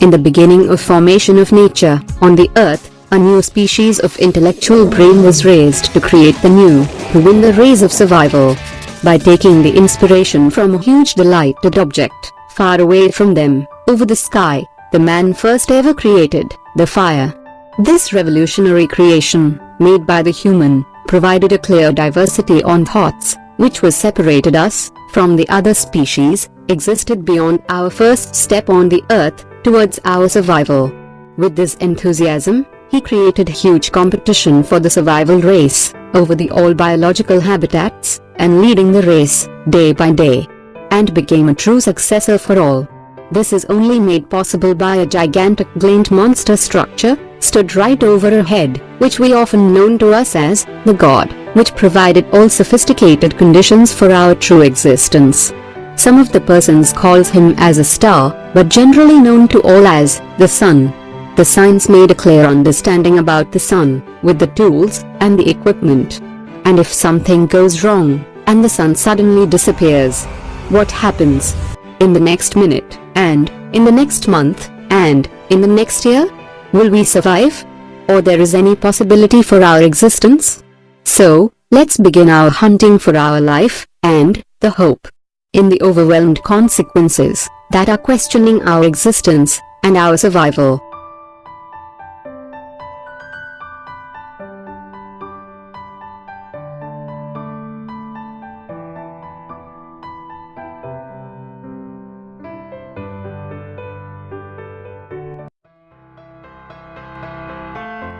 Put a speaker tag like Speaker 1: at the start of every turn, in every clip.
Speaker 1: In the beginning of formation of nature, on the earth, a new species of intellectual brain was raised to create the new, to win the race of survival. By taking the inspiration from a huge delighted object, far away from them, over the sky, the man first ever created, the fire. This revolutionary creation, made by the human, provided a clear diversity on thoughts, which was separated us from the other species, existed beyond our first step on the earth, towards our survival. With this enthusiasm, he created huge competition for the survival race, over the all biological habitats, and leading the race, day by day, and became a true successor for all. This is only made possible by a gigantic giant monster structure, stood right over our head, which we often known to us as, the God, which provided all sophisticated conditions for our true existence. Some of the persons calls him as a star, but generally known to all as, the sun. The science made a clear understanding about the sun, with the tools, and the equipment. And if something goes wrong, and the sun suddenly disappears, what happens? In the next minute, and in the next month, and in the next year? Will we survive? Or there is any possibility for our existence? So, let's begin our hunting for our life, and the hope. In the overwhelmed consequences that are questioning our existence and our survival.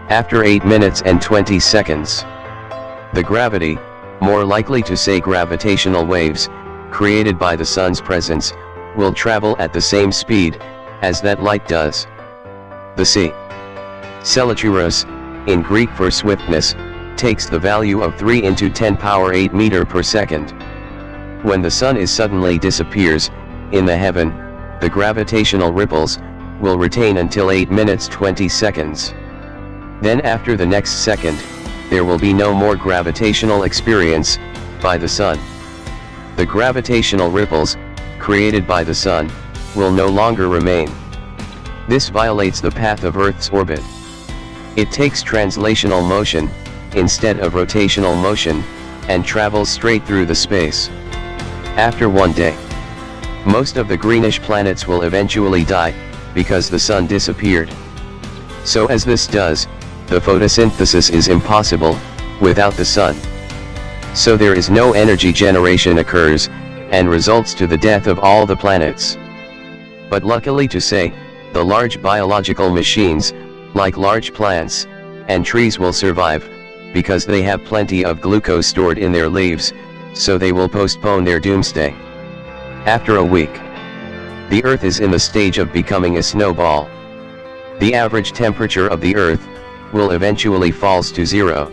Speaker 2: After 8 minutes and 20 seconds. The gravity, more likely to say gravitational waves, created by the sun's presence, will travel at the same speed as that light does. The c. Celatouros, in Greek for swiftness, takes the value of 3 × 10⁸ meter per second. When the sun is suddenly disappears in the heaven, the gravitational ripples will retain until 8 minutes 20 seconds. Then after the next second, there will be no more gravitational experience by the sun. The gravitational ripples, created by the sun, will no longer remain. This violates the path of Earth's orbit. It takes translational motion, instead of rotational motion, and travels straight through the space. After one day, most of the greenish planets will eventually die, because the sun disappeared. So as this does, the photosynthesis is impossible, without the sun. So there is no energy generation occurs, and results to the death of all the planets. But luckily to say, the large biological machines, like large plants, and trees will survive, because they have plenty of glucose stored in their leaves, so they will postpone their doomsday. After a week, the Earth is in the stage of becoming a snowball. The average temperature of the Earth will eventually falls to 0.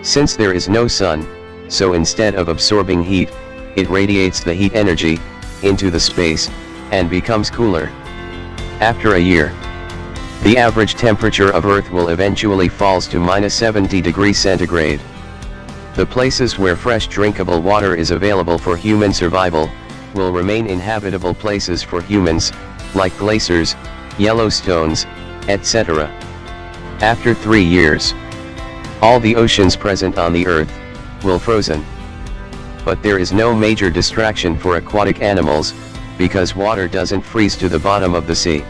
Speaker 2: Since there is no sun, so instead of absorbing heat, it radiates the heat energy into the space and becomes cooler. After a year, the average temperature of Earth will eventually falls to -70 degrees centigrade. The places where fresh drinkable water is available for human survival will remain inhabitable places for humans, like glaciers, Yellowstones, etc. After 3 years, all the oceans present on the Earth will frozen. But there is no major distraction for aquatic animals, because water doesn't freeze to the bottom of the sea.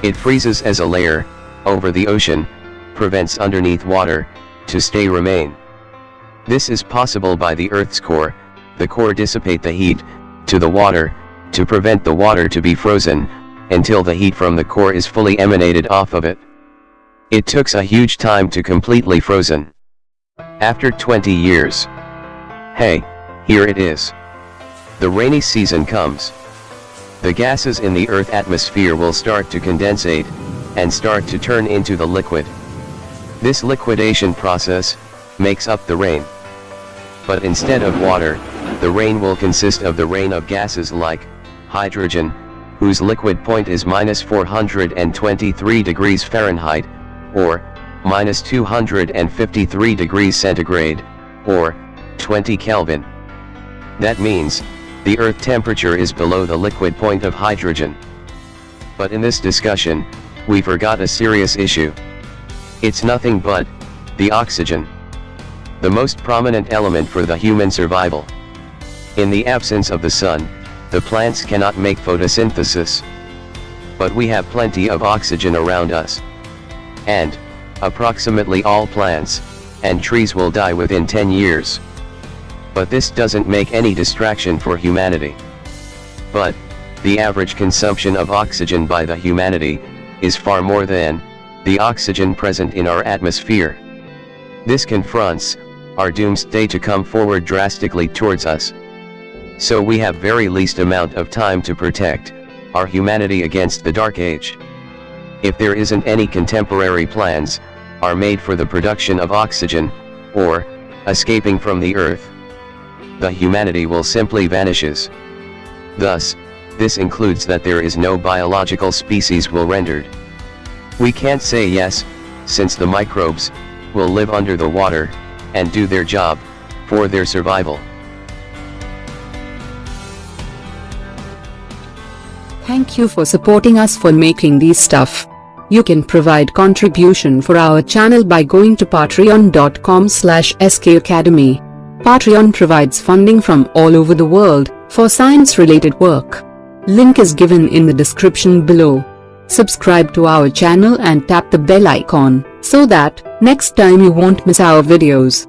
Speaker 2: It freezes as a layer over the ocean, prevents underneath water to stay remain. This is possible by the Earth's core. The core dissipate the heat to the water to prevent the water to be frozen until the heat from the core is fully emanated off of it. It took a huge time to completely frozen. After 20 years. Hey, here it is. The rainy season comes. The gases in the Earth atmosphere will start to condensate, and start to turn into the liquid. This liquidation process makes up the rain. But instead of water, the rain will consist of the rain of gases like hydrogen, whose liquid point is -423 degrees Fahrenheit, or -253 degrees centigrade, or 20 Kelvin. That means, the Earth temperature is below the liquid point of hydrogen. But in this discussion, we forgot a serious issue. It's nothing but the oxygen, the most prominent element for the human survival. In the absence of the sun, the plants cannot make photosynthesis. But we have plenty of oxygen around us. And approximately all plants and trees will die within 10 years. But this doesn't make any distraction for humanity. But the average consumption of oxygen by the humanity is far more than the oxygen present in our atmosphere. This confronts our doomsday to come forward drastically towards us. So we have very least amount of time to protect our humanity against the dark age. If there isn't any contemporary plans are made for the production of oxygen, or escaping from the earth, the humanity will simply vanishes. Thus, this includes that there is no biological species will rendered. We can't say yes, since the microbes will live under the water and do their job for their survival.
Speaker 1: Thank you for supporting us for making these stuff. You can provide contribution for our channel by going to patreon.com/skacademy. Patreon provides funding from all over the world for science-related work. Link is given in the description below. Subscribe to our channel and tap the bell icon so that next time you won't miss our videos.